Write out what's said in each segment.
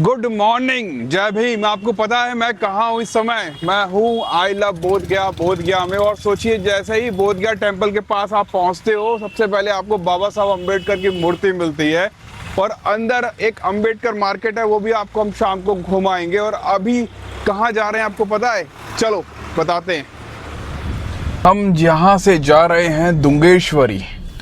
Good morning, जय भीम। आपको पता है मैं कहाँ हूँ इस समय? मैं हूँ आई लव बोधगया में। और सोचिए, जैसे ही बोधगया टेम्पल के पास आप पहुँचते हो, सबसे पहले आपको बाबा साहब अम्बेडकर की मूर्ति मिलती है। और अंदर एक अम्बेडकर मार्केट है, वो भी आपको हम शाम को घुमाएंगे। और अभी कहाँ जा रहे हैं आपको पता है? चलो बताते हैं। हम यहाँ से जा रहे हैं दुंगेश्वरी।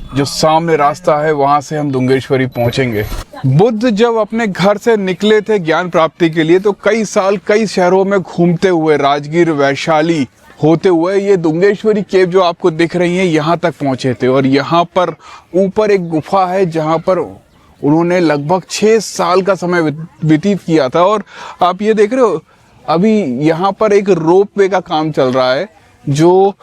जो सामने रास्ता है वहां से हम दुंगेश्वरी पहुंचेंगे। बुद्ध जब अपने घर से निकले थे ज्ञान प्राप्ति के लिए, तो कई साल कई शहरों में घूमते हुए, राजगीर वैशाली होते हुए, ये दुंगेश्वरी केव जो आपको दिख रही है यहाँ तक पहुंचे थे। और यहाँ पर ऊपर एक गुफा है जहाँ पर उन्होंने लगभग 6 साल का समय व्यतीत किया था। और आप ये देख रहे हो, अभी यहाँ पर एक रोप वे का काम चल रहा है। जो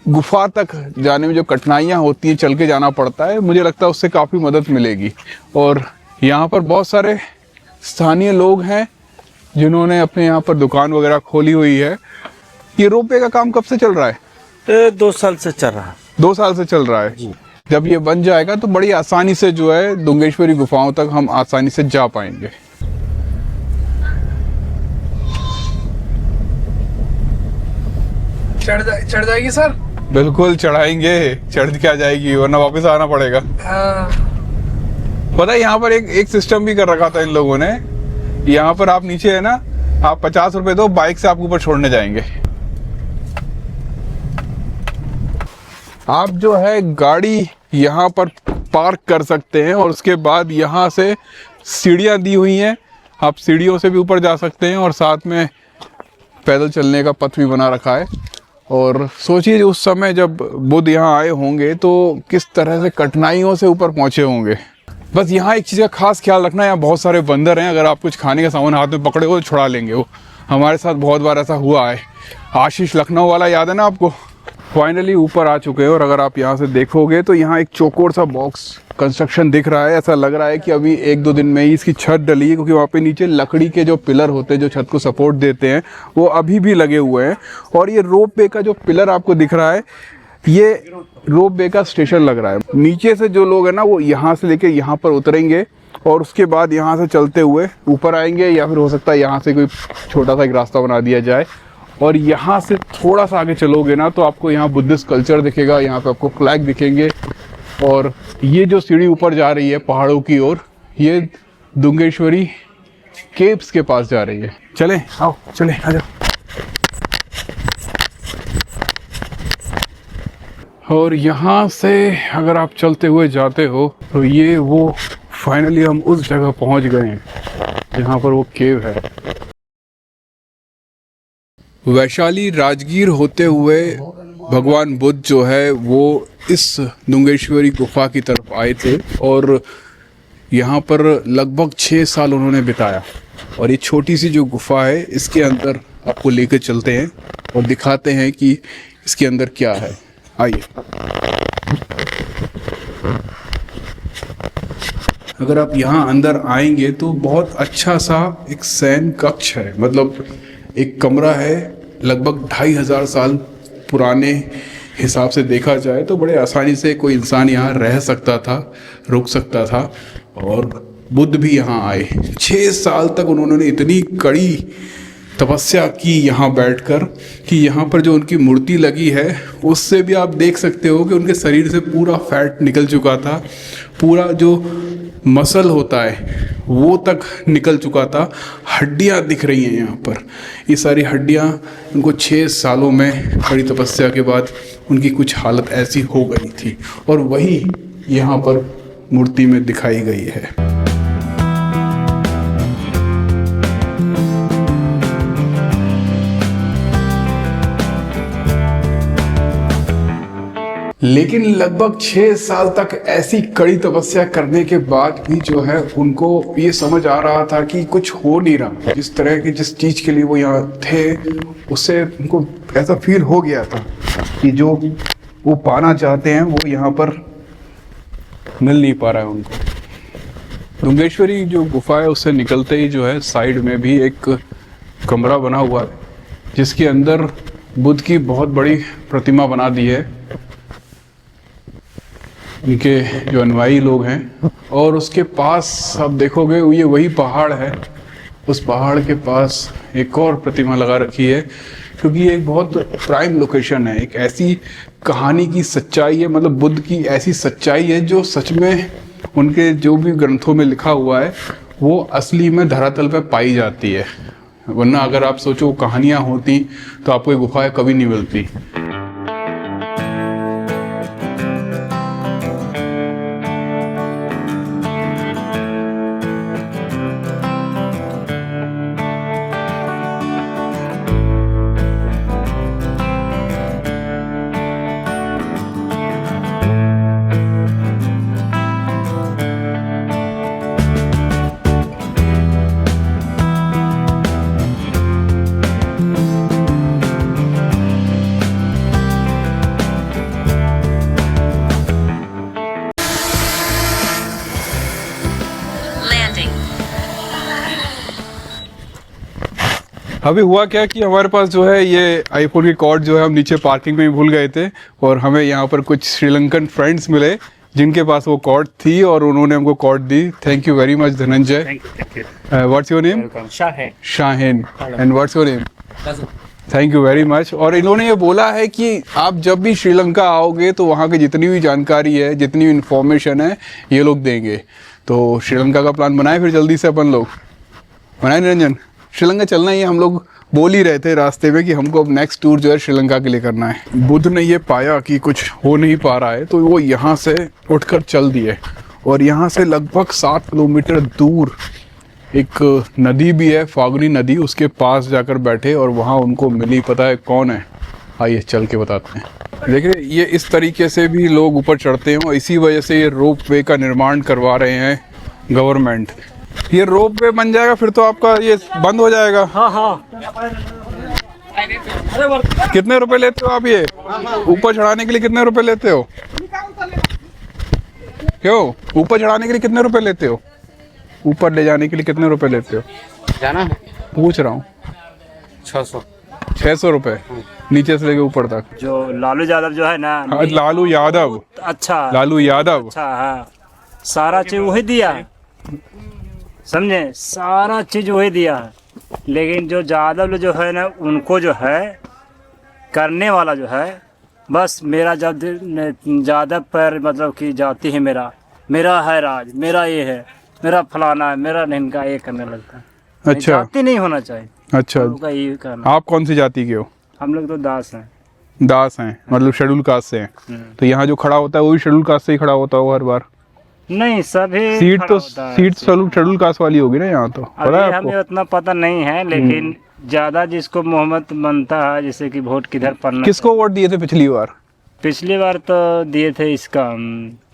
गुफा तक जाने में जो कठिनाइयाँ होती हैं, चल के जाना पड़ता है, मुझे लगता है उससे काफ़ी मदद मिलेगी। और यहाँ पर बहुत सारे स्थानीय लोग हैं जिन्होंने अपने यहाँ पर दुकान वगैरह खोली हुई है। ये रोपवे का काम कब से चल रहा है? 2 साल से चल रहा है। 2 साल से चल रहा है जी। जब ये बन जाएगा तो बड़ी आसानी से जो है दुंगेश्वरी गुफाओं तक हम आसानी से जा पाएंगे। चढ़ जाएगी सर? बिल्कुल चढ़ाएंगे, चढ़ के आ जाएगी, वरना वापस आना पड़ेगा। पता है यहाँ पर एक सिस्टम भी कर रखा था इन लोगों ने। यहाँ पर आप नीचे है ना, आप 50 रुपए दो, बाइक से आपको ऊपर छोड़ने जाएंगे। आप जो है गाड़ी यहाँ पर पार्क कर सकते हैं और उसके बाद यहाँ से सीढ़ियाँ दी हुई हैं, आप सीढ़ियों से भी ऊपर जा सकते हैं। और साथ में पैदल चलने का पथ भी बना रखा है। और सोचिए उस समय जब बुद्ध यहाँ आए होंगे तो किस तरह से कठिनाइयों से ऊपर पहुँचे होंगे। बस यहाँ एक चीज़ का खास ख्याल रखना, यहाँ बहुत सारे बंदर हैं। अगर आप कुछ खाने का सामान हाथ में पकड़े हो तो छुड़ा लेंगे वो। हमारे साथ बहुत बार ऐसा हुआ है। आशीष लखनऊ वाला याद है ना आपको? फाइनली ऊपर आ चुके हैं। और अगर आप यहाँ से देखोगे तो यहाँ एक चौकोर सा बॉक्स कंस्ट्रक्शन दिख रहा है। ऐसा लग रहा है कि अभी 1-2 दिन में ही इसकी छत डली है, क्योंकि वहाँ पे नीचे लकड़ी के जो पिलर होते हैं जो छत को सपोर्ट देते हैं, वो अभी भी लगे हुए हैं। और ये रोप वे का जो पिलर आपको दिख रहा है, ये रोप वे का स्टेशन लग रहा है। नीचे से जो लोग हैं ना, वो यहाँ से लेके यहाँ पर उतरेंगे और उसके बाद यहाँ से चलते हुए ऊपर आएंगे, या फिर हो सकता है यहाँ से कोई छोटा सा एक रास्ता बना दिया जाए। और यहाँ से थोड़ा सा आगे चलोगे ना तो आपको यहाँ बुद्धिस्ट कल्चर दिखेगा, यहाँ पे आपको फ्लैग दिखेंगे। और ये जो सीढ़ी ऊपर जा रही है पहाड़ों की ओर, ये दुंगेश्वरी केव्स के पास जा रही है। चलें, आओ चलें, आ जाओ। और यहाँ से अगर आप चलते हुए जाते हो तो ये वो फाइनली हम उस जगह पहुँच गए हैं जहाँ पर वो केव है। वैशाली राजगीर होते हुए भगवान बुद्ध जो है वो इस दुंगेश्वरी गुफा की तरफ आए थे। और यहाँ पर लगभग 6 साल उन्होंने बिताया। और ये छोटी सी जो गुफा है, इसके अंदर आपको लेकर चलते हैं और दिखाते हैं कि इसके अंदर क्या है। आइए। अगर आप यहाँ अंदर आएंगे तो बहुत अच्छा सा एक शयन कक्ष है, मतलब एक कमरा है। लगभग 2500 साल पुराने हिसाब से देखा जाए तो बड़े आसानी से कोई इंसान यहाँ रह सकता था, रुक सकता था। और बुद्ध भी यहाँ आए। 6 साल तक उन्होंने इतनी कड़ी तपस्या की यहाँ बैठकर कि यहाँ पर जो उनकी मूर्ति लगी है उससे भी आप देख सकते हो कि उनके शरीर से पूरा फैट निकल चुका था। पूरा जो मसल होता है वो तक निकल चुका था। हड्डियाँ दिख रही हैं यहाँ पर। ये सारी हड्डियाँ उनको 6 सालों में कड़ी तपस्या के बाद उनकी कुछ हालत ऐसी हो गई थी। और वही यहाँ पर मूर्ति में दिखाई गई है। लेकिन लगभग 6 साल तक ऐसी कड़ी तपस्या करने के बाद भी जो है उनको ये समझ आ रहा था कि कुछ हो नहीं रहा। जिस तरह की जिस चीज़ के लिए वो यहाँ थे, उससे उनको ऐसा फील हो गया था कि जो वो पाना चाहते हैं वो यहाँ पर मिल नहीं पा रहा है उनको। दुंगेश्वरी जो गुफा है उससे निकलते ही जो है साइड में भी एक कमरा बना हुआ है, जिसके अंदर बुद्ध की बहुत बड़ी प्रतिमा बना दी है। इनके जो अनुयायी लोग हैं। और उसके पास आप देखोगे ये वही पहाड़ है उस पहाड़ के पास एक और प्रतिमा लगा रखी है, क्योंकि ये एक बहुत प्राइम लोकेशन है। एक ऐसी कहानी की सच्चाई है, मतलब बुद्ध की ऐसी सच्चाई है जो सच में उनके जो भी ग्रंथों में लिखा हुआ है वो असली में धरातल पे पाई जाती है। वरना अगर आप सोचो कहानियाँ होती तो आपको ये गुफाएं कभी नहीं मिलती। अभी हुआ क्या कि हमारे पास जो है ये आईफोन की कॉर्ड जो है हम नीचे पार्किंग में ही भूल गए थे, और हमें यहाँ पर कुछ श्रीलंकन फ्रेंड्स मिले जिनके पास वो कॉर्ड थी और उन्होंने हमको कॉर्ड दी। Thank you very much Dhananjay. What's your name? Shahin. And what's your name? Thank you very much. और इन्होंने ये बोला है कि आप जब भी श्रीलंका आओगे तो वहाँ की जितनी भी जानकारी है, जितनी भी इंफॉर्मेशन है, ये लोग देंगे। तो श्रीलंका का प्लान बनाए फिर जल्दी से अपन लोग, बनाए निरंजन? श्रीलंका चलना ही है, हम लोग बोल ही रहे थे रास्ते में कि हमको अब नेक्स्ट टूर जो है श्रीलंका के लिए करना है। बुद्ध ने ये पाया कि कुछ हो नहीं पा रहा है तो वो यहाँ से उठकर चल दिए, और यहाँ से लगभग 7 किलोमीटर दूर एक नदी भी है, फागुनी नदी, उसके पास जाकर बैठे और वहाँ उनको मिली। पता है कौन है? आइए चल के बताते हैं। देखिए ये इस तरीके से भी लोग ऊपर चढ़ते हैं, और इसी वजह से ये रोप वे का निर्माण करवा रहे हैं गवर्नमेंट। ये रोप वे बन जाएगा फिर तो आपका ये बंद हो जाएगा। हाँ। कितने रुपए लेते हो आप ये ऊपर चढ़ाने के लिए? कितने रुपए लेते हो? क्यों ऊपर चढ़ाने के लिए कितने रुपए लेते हो? ऊपर ले जाने के लिए कितने रुपए लेते हो? जाना पूछ रहा हूँ। 600 रुपए नीचे से लेके ऊपर तक। जो लालू यादव जो है ना, हाँ, लालू यादव। अच्छा, लालू यादव। अच्छा, हाँ, सारा चीज वही दिया है, समझे, सारा चीज वही दिया है। लेकिन जो यादव जो है ना, उनको जो है करने वाला जो है, बस मेरा जब यादव पर मतलब कि जाती है, मेरा है राज, मेरा ये है, मेरा फलाना है, मेरा ढिनका, ये करने लगता है। अच्छा, जाति नहीं होना चाहिए। अच्छा, ये करना। आप कौन सी जाति के हो? हम लोग तो दास हैं। दास हैं, मतलब शेड्यूल कास्ट से हैं। तो यहाँ जो खड़ा होता है वो भी शेड्यूल कास्ट से ही खड़ा होता है हर बार? नहीं, सभी सीट तो सीट शेड्यूल कास्ट वाली होगी ना यहाँ तो। पता है आपको? हमें उतना पता नहीं है, लेकिन ज्यादा जिसको मोहम्मद बनता है, जैसे कि वोट किधर पड़ना। किसको वोट दिए थे पिछली बार? पिछली बार तो दिए थे इसका,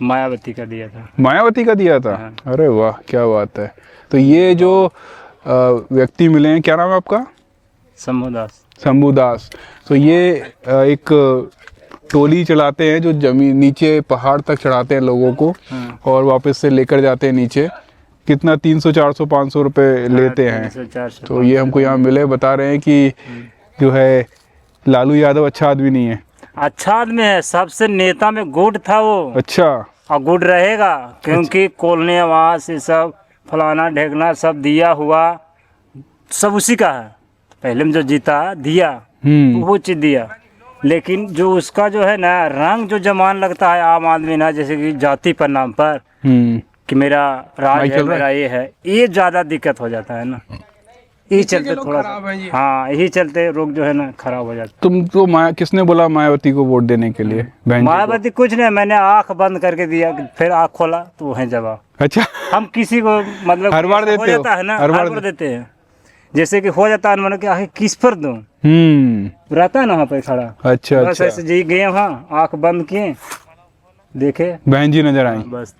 मायावती का दिया था। मायावती का दिया था? हाँ। अरे वाह, क्या बात है। तो ये जो व्यक्ति मिले हैं, क्या नाम है आपका? शंभू दास। तो ये एक टोली चलाते हैं जो जमीन नीचे पहाड़ तक चढ़ाते हैं लोगों को, और वापस से लेकर जाते हैं नीचे। कितना 300 400 500 रुपए लेते हैं। 300-400। तो ये हमको यहाँ मिले, बता रहे हैं कि जो है लालू यादव अच्छा आदमी नहीं है। अच्छा आदमी है, सबसे नेता में गुड था वो। अच्छा, और गुड रहेगा, क्योंकि कोलने आवास ये सब फलाना ढेकना सब दिया हुआ, सब उसी का है। पहले में जो जीता दिया, वो चीज दिया। लेकिन जो उसका जो है ना रंग जो जमान लगता है आम आदमी ना, जैसे कि जाति पर नाम पर कि मेरा राज है, मेरा ये है, ये ज्यादा दिक्कत हो जाता है ना। यही चलते थोड़ा, हाँ, यही चलते लोग जो है ना खराब हो जाते। तुम तो किसने बोला मायावती को वोट देने के लिए? मायावती कुछ नहीं, मैंने आंख बंद करके दिया, फिर आंख खोला तो वही जवाब। अच्छा, हम किसी को मतलब हर बार देते हो? जाता है ना, हर बार देते हैं। जैसे कि हो जाता है मैंने कि आखिर किस पर दूं, रहता है ना वहाँ पे खड़ा। अच्छा, बस ऐसे जी गए वहाँ, आंख बंद किए, देखे बहन जी नजर आई। बस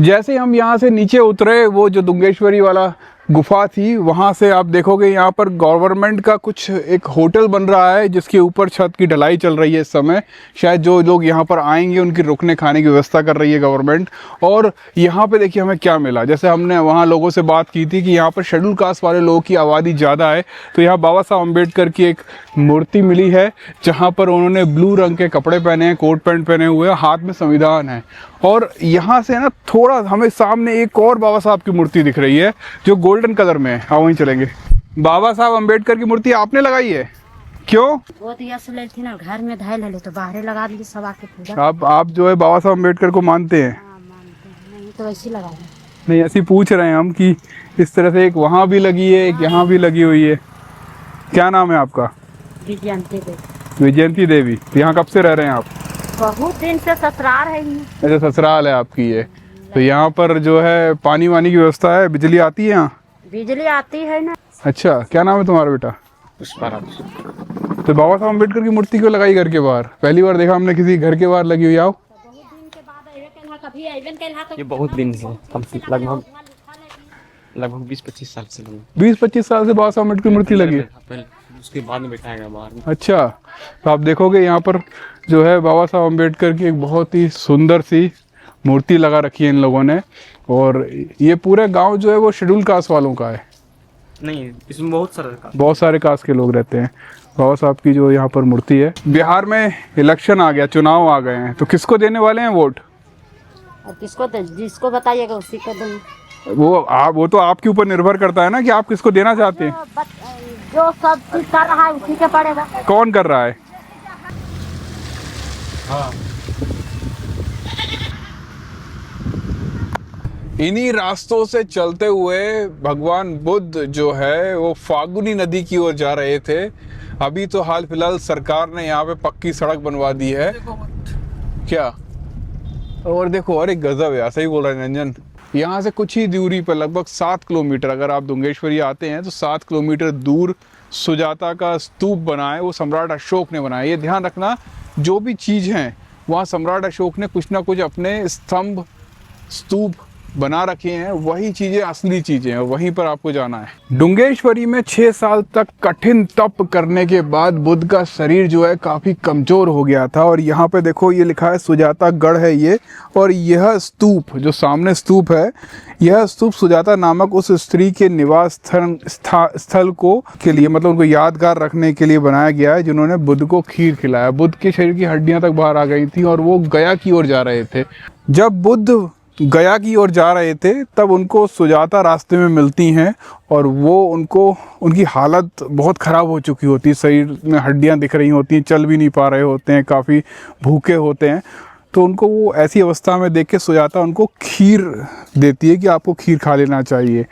जैसे हम यहाँ से नीचे उतरे, वो जो दुंगेश्वरी वाला गुफा थी, वहाँ से आप देखोगे यहाँ पर गवर्नमेंट का कुछ एक होटल बन रहा है, जिसके ऊपर छत की ढलाई चल रही है इस समय। शायद जो लोग यहाँ पर आएंगे उनकी रुकने खाने की व्यवस्था कर रही है गवर्नमेंट। और यहाँ पे देखिए हमें क्या मिला। जैसे हमने वहाँ लोगों से बात की थी कि यहाँ पर शेड्यूल कास्ट वाले लोगों की आबादी ज़्यादा है, तो यहाँ बाबा साहब अम्बेडकर की एक मूर्ति मिली है, जहाँ पर उन्होंने ब्लू रंग के कपड़े पहने हैं, कोट पैंट पहने हुए हैं, हाथ में संविधान है। और यहाँ से ना थोड़ा हमें सामने एक और बाबा साहब की मूर्ति दिख रही है जो गोल्डन कलर में है। हाँ वहीं चलेंगे। बाबा साहब अम्बेडकर की मूर्ति आपने लगाई है? क्यों? वो तो यस ले थी ना, घर में धायल है तो बाहर लगा दी सब आके पूजा। आप जो है बाबा साहब अम्बेडकर को मानते हैं? हाँ मानते हैं, नहीं तो वैसे लगा दी। नहीं, ऐसे ही पूछ रहे हैं हम कि इस तरह से एक वहाँ भी लगी है, एक यहाँ भी लगी हुई है। क्या नाम है आपका? विजयंती दे। विजयंती देवी। तो यहाँ कब से रह रहे हैं आप? बहुत दिन से ससुराल है ये। अच्छा, ससुराल है आपकी ये। तो यहाँ पर जो है पानी वानी की व्यवस्था है, बिजली आती है यहाँ? बिजली आती है ना। अच्छा, क्या नाम है तुम्हारा बेटा? तो बाबा साहब अम्बेडकर की मूर्ति क्यों लगाई घर के बाहर? पहली बार देखा हमने किसी घर के बाहर लगी हुई। आओ। ये बहुत दिन से, कम से लगभग 20-25 साल से लगी। 20-25 साल से बाबा साहब अम्बेडकर की मूर्ति लगी है। पहले उसके बाद में बैठाएगा बाहर में। अच्छा, तो आप देखोगे यहाँ पर जो है बाबा साहब अम्बेडकर की एक बहुत ही सुंदर सी मूर्ति लगा रखी है इन लोगों ने। और ये पूरे गांव जो है वो शेड्यूल कास्ट वालों का है। नहीं, इसमें बहुत सारे कास्ट के लोग रहते हैं। बाबा साहब की जो यहाँ पर मूर्ति है। बिहार में इलेक्शन आ गया, चुनाव आ गए हैं, तो किसको देने वाले हैं वोट? और किसको जिसको बताइएगा उसी को देंगे। वो तो आपके ऊपर निर्भर करता है ना कि आप किसको देना चाहते हैं। जो सब चीज कर रहा है उसी के पड़ेगा। कौन कर रहा है? इन्हीं रास्तों से चलते हुए भगवान बुद्ध जो है वो फागुनी नदी की ओर जा रहे थे। अभी तो हाल फिलहाल सरकार ने यहाँ पे पक्की सड़क बनवा दी है। क्या? और देखो, अरे गजब है, सही बोल रहा है निरंजन। यहाँ से कुछ ही दूरी पर लगभग 7 किलोमीटर, अगर आप दुंगेश्वरी आते हैं तो 7 किलोमीटर दूर सुजाता का स्तूप बना है। वो सम्राट अशोक ने बनाया। ये ध्यान रखना, जो भी चीज़ हैं वहाँ सम्राट अशोक ने कुछ ना कुछ अपने स्तंभ स्तूप बना रखे हैं। वही चीज़ें असली चीज़ें हैं, वहीं पर आपको जाना है। डुंगेश्वरी में 6 साल तक कठिन तप करने के बाद बुद्ध का शरीर जो है काफ़ी कमज़ोर हो गया था। और यहाँ पे देखो ये लिखा है सुजाता गढ़ है ये। और यह स्तूप जो सामने स्तूप है, यह स्तूप सुजाता नामक उस स्त्री के निवास स्थल को के लिए, मतलब उनको यादगार रखने के लिए बनाया गया है, जिन्होंने बुद्ध को खीर खिलाया। बुद्ध के शरीर की हड्डियाँ तक बाहर आ गई थी और वो गया की ओर जा रहे थे। जब बुद्ध गया की ओर जा रहे थे तब उनको सुजाता रास्ते में मिलती हैं और वो उनकी हालत बहुत ख़राब हो चुकी होती है। शरीर में हड्डियां दिख रही होती हैं, चल भी नहीं पा रहे होते हैं, काफ़ी भूखे होते हैं। तो उनको वो ऐसी अवस्था में देख के सुजाता उनको खीर देती है कि आपको खीर खा लेना चाहिए।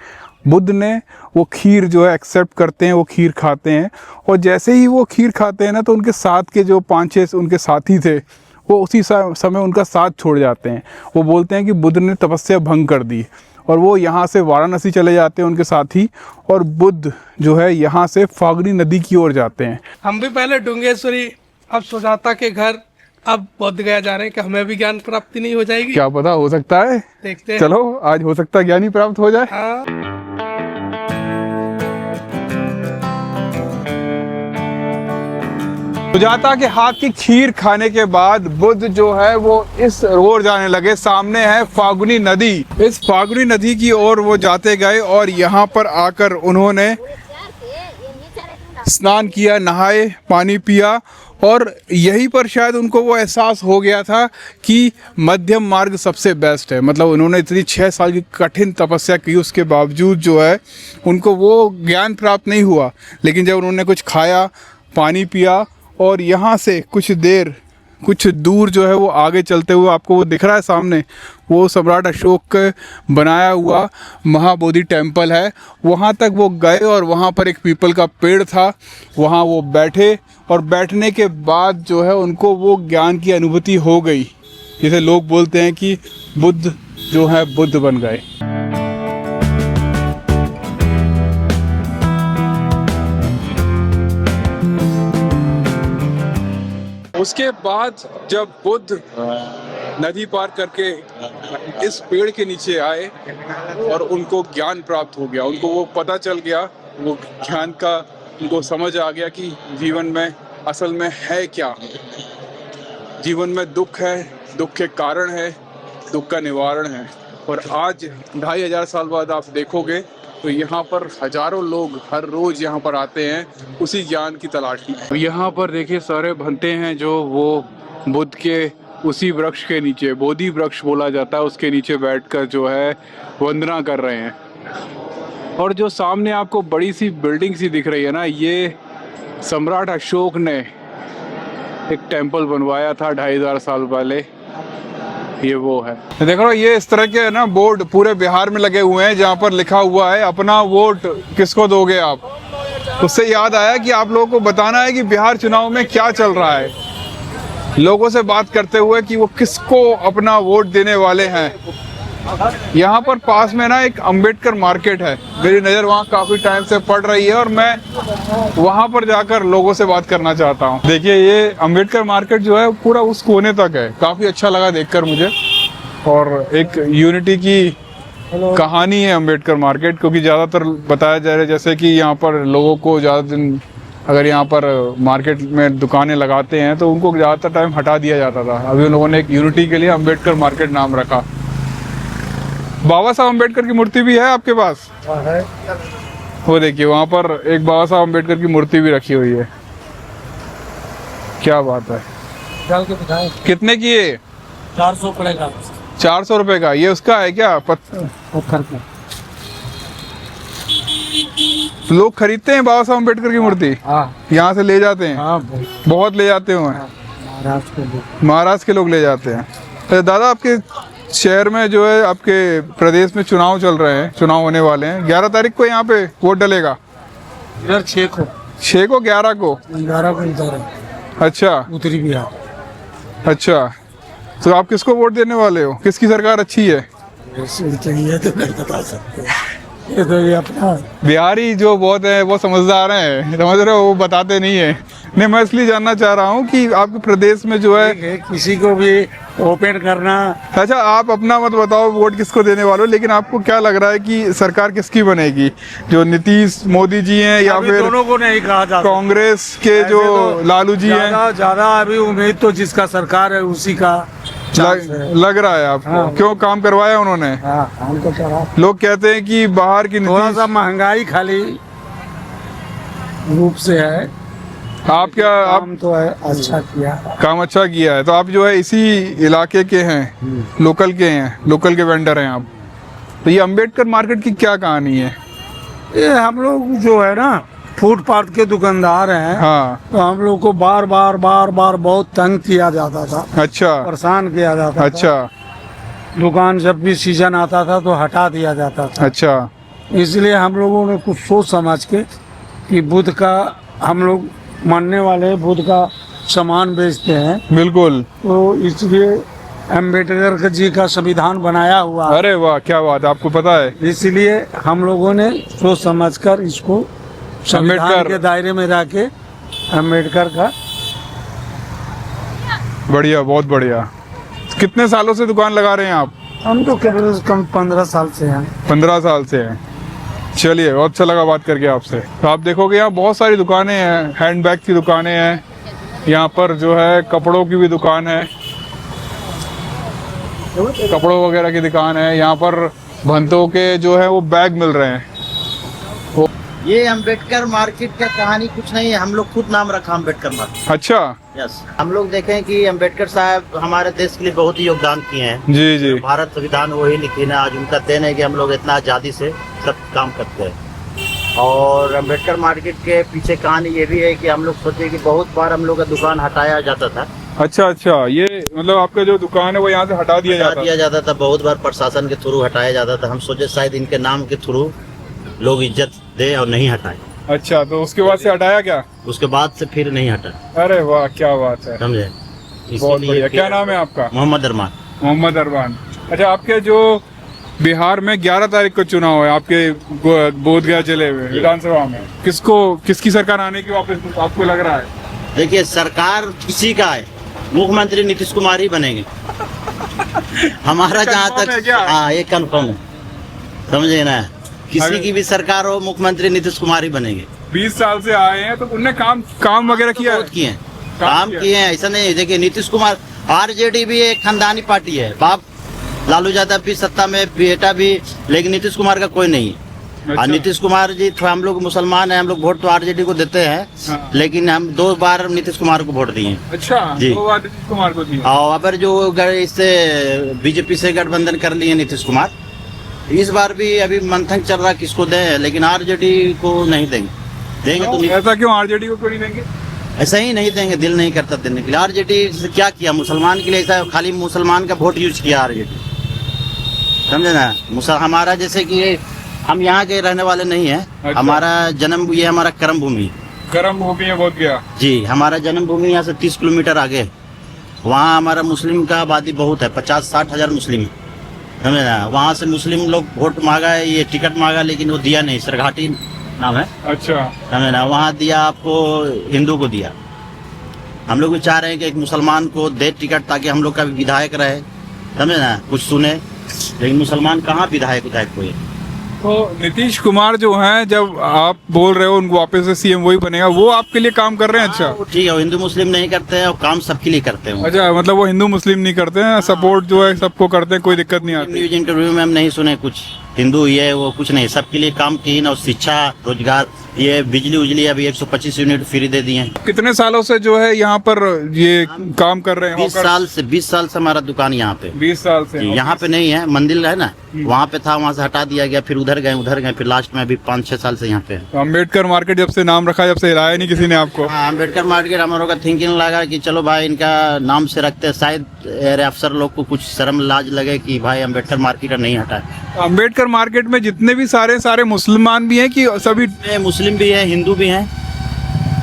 बुद्ध ने वो खीर जो है एक्सेप्ट करते हैं, वो खीर खाते हैं। और जैसे ही वो खीर खाते हैं ना, तो उनके साथ के जो 5-6 उनके साथी थे वो उसी समय उनका साथ छोड़ जाते हैं। वो बोलते हैं कि बुद्ध ने तपस्या भंग कर दी। और वो यहाँ से वाराणसी चले जाते हैं उनके साथी। और बुद्ध जो है यहाँ से फागुनी नदी की ओर जाते हैं। हम भी पहले डुंगेश्वरी, अब सुजाता के घर, अब बोध गया जा रहे हैं कि हमें भी ज्ञान प्राप्ति नहीं हो जाएगी। क्या पता, हो सकता है, देखते हैं। चलो आज हो सकता है ज्ञान ही प्राप्त हो जाए। हाँ। सुजाता के हाथ की खीर खाने के बाद बुद्ध जो है वो इस ओर जाने लगे। सामने है फागुनी नदी। इस फागुनी नदी की ओर वो जाते गए और यहाँ पर आकर उन्होंने स्नान किया, नहाए, पानी पिया। और यहीं पर शायद उनको वो एहसास हो गया था कि मध्यम मार्ग सबसे बेस्ट है। मतलब उन्होंने इतनी 6 साल की कठिन तपस्या की, उसके बावजूद जो है उनको वो ज्ञान प्राप्त नहीं हुआ। लेकिन जब उन्होंने कुछ खाया, पानी पिया और यहाँ से कुछ दूर जो है वो आगे चलते हुए आपको वो दिख रहा है सामने, वो सम्राट अशोक का बनाया हुआ महाबोधि टेम्पल है। वहाँ तक वो गए और वहाँ पर एक पीपल का पेड़ था, वहाँ वो बैठे। और बैठने के बाद जो है उनको वो ज्ञान की अनुभूति हो गई। जैसे लोग बोलते हैं कि बुद्ध जो है बुद्ध बन गए। उसके बाद जब बुद्ध नदी पार करके इस पेड़ के नीचे आए और उनको ज्ञान प्राप्त हो गया, उनको वो पता चल गया, वो ज्ञान का उनको समझ आ गया कि जीवन में असल में है क्या। जीवन में दुख है, दुख के कारण है, दुख का निवारण है। और आज 2500 साल बाद आप देखोगे तो यहाँ पर हजारों लोग हर रोज यहाँ पर आते हैं उसी ज्ञान की तलाश में। यहाँ पर देखिए सारे भंते हैं जो वो बुद्ध के उसी वृक्ष के नीचे, बोधि वृक्ष बोला जाता है, उसके नीचे बैठकर जो है वंदना कर रहे हैं। और जो सामने आपको बड़ी सी बिल्डिंग सी दिख रही है ना, ये सम्राट अशोक ने एक टेंपल बनवाया था 2500 साल पहले, ये वो है। देखो ये इस तरह के ना बोर्ड पूरे बिहार में लगे हुए हैं जहाँ पर लिखा हुआ है अपना वोट किसको दोगे आप। उससे याद आया कि आप लोगों को बताना है कि बिहार चुनाव में क्या चल रहा है, लोगों से बात करते हुए कि वो किसको अपना वोट देने वाले हैं। यहाँ पर पास में ना एक अंबेडकर मार्केट है, मेरी नज़र वहाँ काफ़ी टाइम से पड़ रही है और मैं वहाँ पर जाकर लोगों से बात करना चाहता हूँ। देखिए ये अंबेडकर मार्केट जो है पूरा उस कोने तक है, काफ़ी अच्छा लगा देखकर मुझे। और एक यूनिटी की कहानी है अंबेडकर मार्केट, क्योंकि ज़्यादातर बताया जा रहा है जैसे कि यहाँ पर लोगों को ज़्यादा दिन अगर यहाँ पर मार्केट में दुकानें लगाते हैं तो उनको ज़्यादातर टाइम हटा दिया जाता था। अभी उन लोगों ने एक यूनिटी के लिए अंबेडकर मार्केट नाम रखा। बाबा साहब अम्बेडकर की मूर्ति भी है आपके पास? वो देखिए वहाँ पर एक बाबा साहब अम्बेडकर की मूर्ति भी रखी हुई है। क्या बात है, डाल के दिखाएं। कितने की है? 400 पड़ेगा। 400 रुपए का? ये उसका है क्या? पत्थर का। लोग खरीदते हैं बाबा साहब अम्बेडकर की मूर्ति? हाँ यहाँ से ले जाते हैं? हाँ, बहुत ले जाते हुए महाराष्ट्र के लोग ले जाते हैं। तो दादा आपके शहर में जो है, आपके प्रदेश में चुनाव चल रहे हैं, चुनाव होने वाले हैं, 11 तारीख को यहाँ पे वोट डलेगा? इधर 6 को 11 को इधर अच्छा उत्तरी बिहार। अच्छा, तो आप किसको वोट देने वाले हो? किसकी सरकार अच्छी है? ये तो नहीं बता सकते, ये तो ये अपना बिहारी जो बहुत है वो समझदार हैं, समझ रहे हो, वो बताते नहीं है। नहीं, मैं इसलिए जानना चाह रहा हूँ कि आपके प्रदेश में जो है किसी को भी ओपन करना। अच्छा, आप अपना मत बताओ वोट किसको देने वाले हो, लेकिन आपको क्या लग रहा है कि सरकार किसकी बनेगी? जो नीतीश मोदी जी हैं या फिर दोनों को नहीं कहा जा कांग्रेस के जो लालू जी हैं? ज्यादा अभी उम्मीद तो जिसका सरकार है उसी का लग रहा है आपको। हाँ। क्यों, काम करवाया उन्होंने? लोग कहते हैं कि बाहर की थोड़ा सा महंगाई खाली रूप से है। आप क्या काम तो है अच्छा किया, काम अच्छा किया है। तो आप जो है इसी इलाके के हैं, लोकल के हैं, लोकल के वेंडर हैं आप। तो ये अंबेडकर मार्केट की क्या कहानी है? ये हम लोग जो है ना फुटपाथ के दुकानदार हैं। हाँ। तो हम लोग को बार बार बहुत तंग किया जाता था, अच्छा, परेशान किया जाता था। अच्छा दुकान जब भी सीजन आता था तो हटा दिया जाता था। अच्छा, इसलिए हम लोगों ने कुछ सोच समझ के कि बुद्ध का, हम लोग मानने वाले बुद्ध का सामान बेचते हैं, बिल्कुल, तो इसलिए अम्बेडकर जी का संविधान बनाया हुआ है। अरे वाह, क्या बात, आपको पता है? इसलिए हम लोगों ने सोच समझकर इसको संविधान के दायरे में रह के अम्बेडकर का। बढ़िया, बहुत बढ़िया। कितने सालों से दुकान लगा रहे हैं आप? हम तो कम से कम 15 साल से हैं। 15 साल से हैं। चलिए, बहुत अच्छा लगा बात करके आपसे। तो आप देखोगे यहाँ बहुत सारी दुकानें हैं, हैंडबैग की दुकानें हैं, यहाँ पर जो है कपड़ों की भी दुकान है, कपड़ों वगैरह की दुकान है। यहाँ पर भंतों के जो है वो बैग मिल रहे हैं। ये अम्बेडकर मार्केट का कहानी कुछ नहीं है, हम लोग खुद नाम रखा अम्बेडकर मार्केट। अच्छा, यस, हम लोग देखें कि अम्बेडकर साहब हमारे देश के लिए बहुत ही योगदान किए हैं। जी जी, भारत संविधान वही लिखी ना, आज उनका देन है कि हम लोग इतना आज़ादी से सब काम करते हैं। और अम्बेडकर मार्केट के पीछे कहानी ये भी है कि हम लोग सोचे कि बहुत बार हम लोग का दुकान हटाया जाता था। अच्छा अच्छा, ये मतलब आपका जो दुकान है वो यहाँ से हटा दिया जाता था, बहुत बार प्रशासन के थ्रू हटाया जाता था। हम सोचे शायद इनके नाम के थ्रू लोग इज्जत दे और नहीं हटाए। अच्छा, तो उसके बाद से हटाया क्या? उसके बाद से फिर नहीं हटा। अरे वाह, क्या बात है, समझे? बहुत बढ़िया। क्या नाम है आपका? मोहम्मद अरमान। मोहम्मद अरमान। अच्छा, आपके जो बिहार में 11 तारीख को चुनाव है आपके बोधगया जिले में विधानसभा में, किसकी सरकार आने की आपको लग रहा है? देखिए, सरकार किसी का है, मुख्यमंत्री नीतीश कुमार ही बनेंगे। हमारा जहाँ तक, हाँ, ये कन्फर्म है, समझे ना। किसी की भी सरकार हो, मुख्यमंत्री नीतीश कुमार ही बनेंगे। 20 साल से आए हैं तो उनने काम वगैरह किया? बहुत किए हैं, काम किए हैं, ऐसा नहीं। देखिए, नीतीश कुमार, आरजेडी भी एक खानदानी पार्टी है, बाप लालू यादव भी सत्ता में, बेटा भी, लेकिन नीतीश कुमार का कोई नहीं है। और नीतीश कुमार जी थोड़ा, हम लोग मुसलमान हैं, हम लोग वोट तो आरजेडी को देते हैं, लेकिन हम 2 बार नीतीश कुमार को वोट दिए। अच्छा, जी। 2 बार नीतीश कुमार को दिया। और अगर जो इससे बीजेपी से गठबंधन कर लिए नीतीश कुमार, इस बार भी अभी मंथन चल रहा किसको दें, लेकिन आरजेडी को नहीं देंगे तो नहीं। ऐसा क्यों, आरजेडी को क्यों नहीं देंगे? ऐसा ही नहीं देंगे, दिल नहीं करता देने के लिए। आरजेडी से क्या किया मुसलमान के लिए? ऐसा खाली मुसलमान का वोट यूज किया आरजेडी, समझे ना। हमारा जैसे कि हम यहाँ के रहने वाले नहीं हैं। अच्छा। हमारा जन्म, ये हमारा कर्म भूमि, कर्म भूमि है बोध गया। जी। हमारा जन्म भूमि यहाँ से 30 किलोमीटर आगे, वहाँ हमारा मुस्लिम का आबादी बहुत है, 50-60 हजार मुस्लिम है, समझे ना। वहाँ से मुस्लिम लोग वोट मांगा है, ये टिकट मांगा, लेकिन वो दिया नहीं। सरघाटी नाम है, अच्छा, समझे ना। वहाँ दिया आपको, हिंदू को दिया। हम लोग भी चाह रहे हैं कि एक मुसलमान को दे टिकट, ताकि हम लोग का भी विधायक रहे, समझे ना, कुछ सुने। लेकिन मुसलमान कहाँ विधायक कोई। तो नीतीश कुमार जो हैं, जब आप बोल रहे हो उनको वापस से सीएम वही बनेगा, वो आपके लिए काम कर रहे हैं? अच्छा, वो ठीक है, वो हिंदू मुस्लिम नहीं करते हैं और काम सबके लिए करते हैं। अच्छा, मतलब वो हिंदू मुस्लिम नहीं करते हैं, सपोर्ट जो है सबको करते हैं, कोई दिक्कत नहीं आती। न्यूज इंटरव्यू में हम नहीं सुने कुछ हिंदू ये वो, कुछ नहीं, सबके लिए काम किए ना। और शिक्षा, रोजगार, ये बिजली उजली अभी 125 यूनिट फ्री दे दिए हैं। कितने सालों से जो है यहाँ पर ये काम कर रहे हैं? 20 साल से हमारा दुकान यहाँ पे। 20 साल से यहाँ पे नहीं है, मंदिर है ना, वहाँ पे था, वहाँ से हटा दिया गया, फिर उधर गए, फिर लास्ट में अभी 5-6 साल से यहाँ पे है। अम्बेडकर मार्केट जब से नाम रखा, जब से हिलाया नहीं किसी ने आपको? हाँ, अम्बेडकर मार्केट हम लोग का थिंकिंग लगा कि चलो भाई इनका नाम से रखते हैं, शायद अफसर लोग को कुछ शर्म लाज लगे कि भाई अम्बेडकर मार्केट नहीं हटा है। अम्बेडकर मार्केट में जितने भी सारे मुसलमान भी हैं कि सभी? मुस्लिम भी है, हिंदू भी हैं,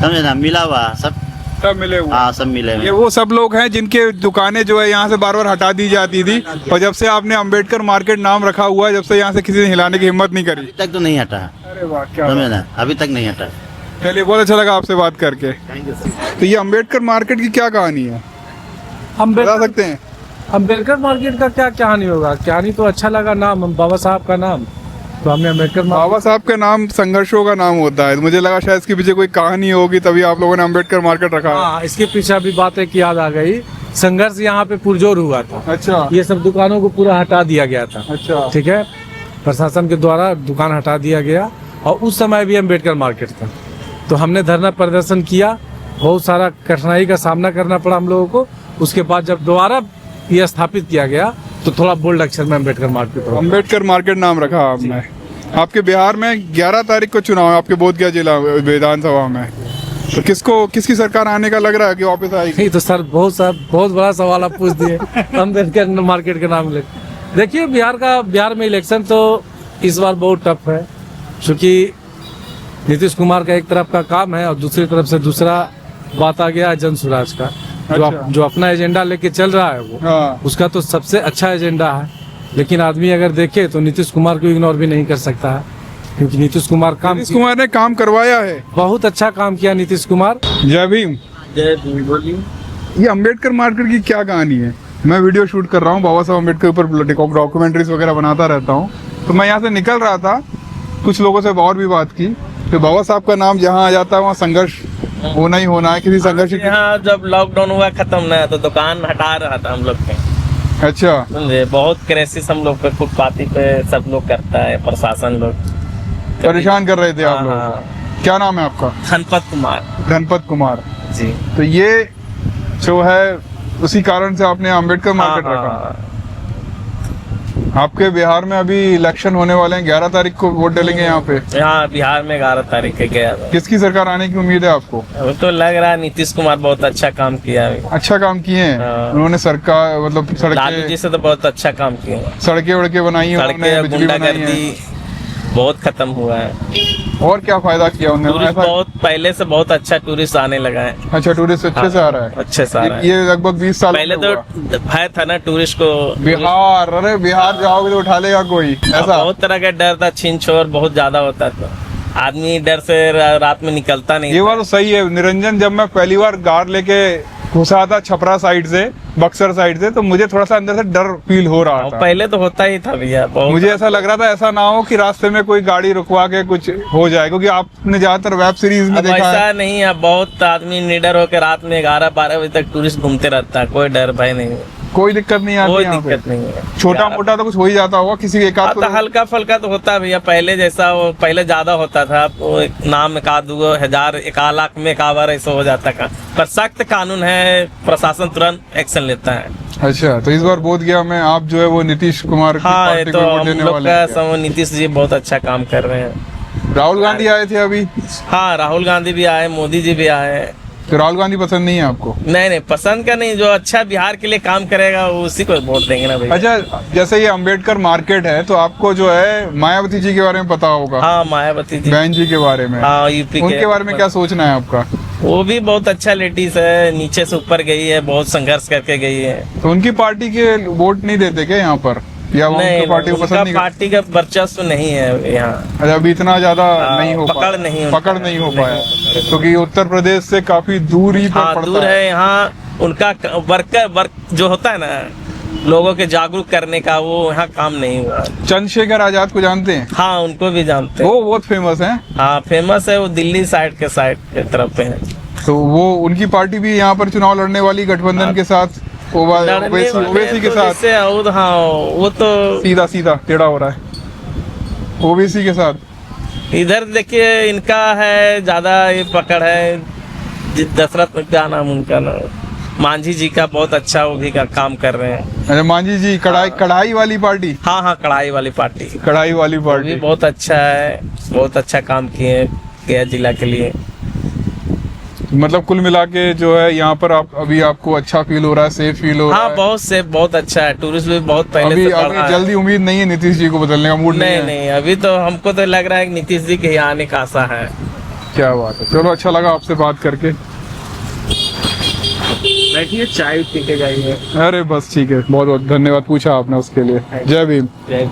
समझे ना, मिला हुआ सब मिले हुए? हाँ, सब मिले हुए। ये वो सब लोग हैं जिनके दुकानें जो है यहाँ से बार बार हटा दी जाती थी, और जब से आपने अम्बेडकर मार्केट नाम रखा हुआ है, जब से यहाँ से किसी ने हिलाने की हिम्मत नहीं करी। अभी तक तो नहीं हटा है, अरे वाह, क्या समझे ना, अभी तक नहीं हटा है। चलिए, बहुत अच्छा लगा आपसे बात करके। तो ये अम्बेडकर मार्केट की क्या कहानी है, बता सकते हैं? अम्बेडकर मार्केट का क्या कहानी होगा? कहानी तो अच्छा लगा, नाम बाबा साहब का नाम, तो हमने अम्बेडकर बाबा साहब का नाम संघर्षों का नाम होता है, मुझे लगा शायद इसके पीछे कोई कहानी होगी, तभी आप लोगों ने अम्बेडकर मार्केट रखा है। हाँ, इसके पीछे अभी बात एक याद आ गई। संघर्ष यहाँ पे पुरजोर हुआ था। अच्छा, ये सब दुकानों को पूरा हटा दिया गया था। अच्छा, ठीक है, प्रशासन के द्वारा दुकान हटा दिया गया, और उस समय भी अम्बेडकर मार्केट था। तो हमने धरना प्रदर्शन किया, बहुत सारा कठिनाई का सामना करना पड़ा हम लोगों को। उसके बाद जब दोबारा ये स्थापित किया गया, तो थोड़ा बोल्ड अक्षर में अम्बेडकर मार्केट हो गया। अम्बेडकर मार्केट नाम रखा आपने। आपके बिहार में 11 तारीख को चुनाव है, आपके बोधगया जिला विधानसभा में, तो किसकी सरकार आने का लग रहा है कि वापस आएगी? नहीं तो सर, बहुत बड़ा सवाल आप पूछ दिए। अम्बेडकर मार्केट के नाम ले, देखिए बिहार में इलेक्शन तो इस बार बहुत टफ है, क्योंकि नीतीश कुमार का एक तरफ का काम है, और दूसरी तरफ से दूसरा बात आ गया जन स्वराज का, जो अपना एजेंडा लेके चल रहा है वो। हाँ। उसका तो सबसे अच्छा एजेंडा है, लेकिन आदमी अगर देखे तो नीतीश कुमार को इग्नोर भी नहीं कर सकता है, क्योंकि नीतीश कुमार ने काम करवाया है, बहुत अच्छा काम किया नीतीश कुमार। जय भीम। जय भीम। बोलिए, ये अम्बेडकर मार्केट की क्या कहानी है? मैं वीडियो शूट कर रहा हूँ, बाबा साहब अम्बेडकर ऊपर डॉक्यूमेंट्रीज वगैरह बनाता रहता हूँ, तो मैं यहाँ से निकल रहा था, कुछ लोगों से और भी बात की, तो बाबा साहब का नाम जहाँ आ जाता है वहाँ संघर्ष होना ही होना है, किसी संघर्ष। यहाँ जब लॉकडाउन हुआ खत्म ना, तो दुकान हटा रहा था हम लोग पे। अच्छा, समझे, बहुत क्राइसिस हम लोग पे, फुटपाथी पे सब लोग करता है, प्रशासन लोग परेशान कर रहे थे आप लोग। हाँ। क्या नाम है आपका? धनपत कुमार जी। तो ये जो है उसी कारण से आपने अम्बेडकर मार्केट रखा। आपके बिहार में अभी इलेक्शन होने वाले हैं, 11 तारीख को वोट डालेंगे यहाँ पे। यहाँ बिहार में 11 तारीख के गया। किसकी सरकार आने की उम्मीद है आपको? वो तो लग रहा है नीतीश कुमार बहुत अच्छा काम किया है। अच्छा काम किए हैं उन्होंने, सरकार मतलब लालू जी से तो बहुत अच्छा काम किए, सड़कें वड़के बनाई, सड़कें, गुंडागर्दी बहुत खत्म हुआ है। और क्या फायदा किया उन्होंने? बहुत पहले से बहुत अच्छा टूरिस्ट आने लगा है। अच्छा, टूरिस्ट अच्छे से आ रहा है? अच्छे से आ रहा है। ये लगभग 20 साल पहले तो भय था ना टूरिस्ट को। बिहार, अरे बिहार जाओगे तो उठा लेगा कोई, ऐसा बहुत तरह का डर था, छीन छोर बहुत ज्यादा होता था, आदमी डर से रात में निकलता नहीं। ये बात तो सही है निरंजन, जब मैं पहली बार कार लेके घुसा था छपरा साइड से, बक्सर साइड से, तो मुझे थोड़ा सा अंदर से डर फील हो रहा था। पहले तो होता ही था भैया, मुझे ऐसा लग रहा था ऐसा ना हो कि रास्ते में कोई गाड़ी रुकवा के कुछ हो जाए, क्योंकि आपने ज्यादातर वेब सीरीज में देखा ऐसा है। नहीं है, बहुत आदमी निडर होकर रात में 11-12 बजे तक टूरिस्ट घूमते रहता है, कोई डर भय नहीं। कोई दिक्कत नहीं आती कोई यहाँ पे? दिक्कत नहीं है। छोटा मोटा तो कुछ हो ही जाता होगा किसी एक आध तो हल्का फल्का तो होता है भैया, पहले जैसा वो पहले ज्यादा होता था, वो एक नाम एक आध 2,000 1 लाख में 1 बार ऐसा हो जाता का, पर सख्त कानून है, प्रशासन तुरंत एक्शन लेता है। अच्छा, तो इस बार बोध गया में आप जो है वो नीतीश कुमार की हाँ, ये पार्टी तो को वोट हम देने लोग वाले का हैं क्या? नीतीश जी बहुत अच्छा काम कर रहे हैं। राहुल गांधी आए थे अभी, हाँ, राहुल गांधी भी आए, मोदी जी भी आए। तो राहुल गांधी पसंद नहीं है आपको? नहीं, पसंद का नहीं, जो अच्छा बिहार के लिए काम करेगा वो उसी को वोट देंगे ना भैया। अच्छा, जैसे ये अंबेडकर मार्केट है तो आपको जो है मायावती जी के बारे में पता होगा? हाँ, मायावती जी, बहन जी के बारे में, हाँ, यूपी उनके बारे में क्या सोचना है आपका? वो भी बहुत अच्छा लेडीज है, नीचे से ऊपर गई है, बहुत संघर्ष करके गई है। तो उनकी पार्टी के वोट नहीं देते क्या यहाँ पर, या वो नहीं, उनकी पार्टी को उनका पसंद नहीं करते? पार्टी का वर्चस्व नहीं है यहाँ, अच्छा, अभी इतना ज्यादा नहीं हो पकड़ पाया, नहीं पकड़ नहीं हो पाया, क्योंकि उत्तर प्रदेश से काफी दूर ही पर हाँ, पड़ता दूर है। यहाँ उनका वर्क जो होता है ना, लोगों के जागरूक करने का, वो यहाँ काम नहीं हुआ। चंद्रशेखर आजाद को जानते हैं? हाँ, उनको भी जानते हैं। वो बहुत फेमस है। हाँ, फेमस है, वो दिल्ली साइड के तरफ पे है। तो वो उनकी पार्टी भी यहाँ पर चुनाव लड़ने वाली गठबंधन के साथ, ओवैसी के साथ, हाँ, वो तो सीधा सीधा टेढ़ा हो रहा है, ओवैसी के साथ। इधर देखिए इनका है ज्यादा ये पकड़ है, दशरथ क्या नाम उनका ना, मांझी जी का बहुत अच्छा वो भी का काम कर रहे हैं। अच्छा, मांझी जी, कढ़ाई वाली पार्टी? हाँ, कढ़ाई वाली पार्टी, कढ़ाई वाली भी पार्टी बहुत अच्छा है, बहुत अच्छा काम किए गया जिला के लिए। मतलब कुल मिला के जो है यहाँ पर आप अभी आपको अच्छा फील हो रहा है, सेफ फील हो रहा हाँ, है? बहुत से बहुत अच्छा है, टूरिस्ट भी बहुत पहले अभी से बढ़ रहा है। जल्दी उम्मीद नहीं है नीतीश जी को बदलने का मूड नहीं है? नहीं, अभी तो हमको तो लग रहा है कि नीतीश जी के ही आने का आशा है। क्या बात है, चलो अच्छा लगा आपसे बात करके। बैठिए, चाय पी के जाइए। अरे बस ठीक है, बहुत बहुत धन्यवाद पूछा आपने उसके लिए। जय भीम। जय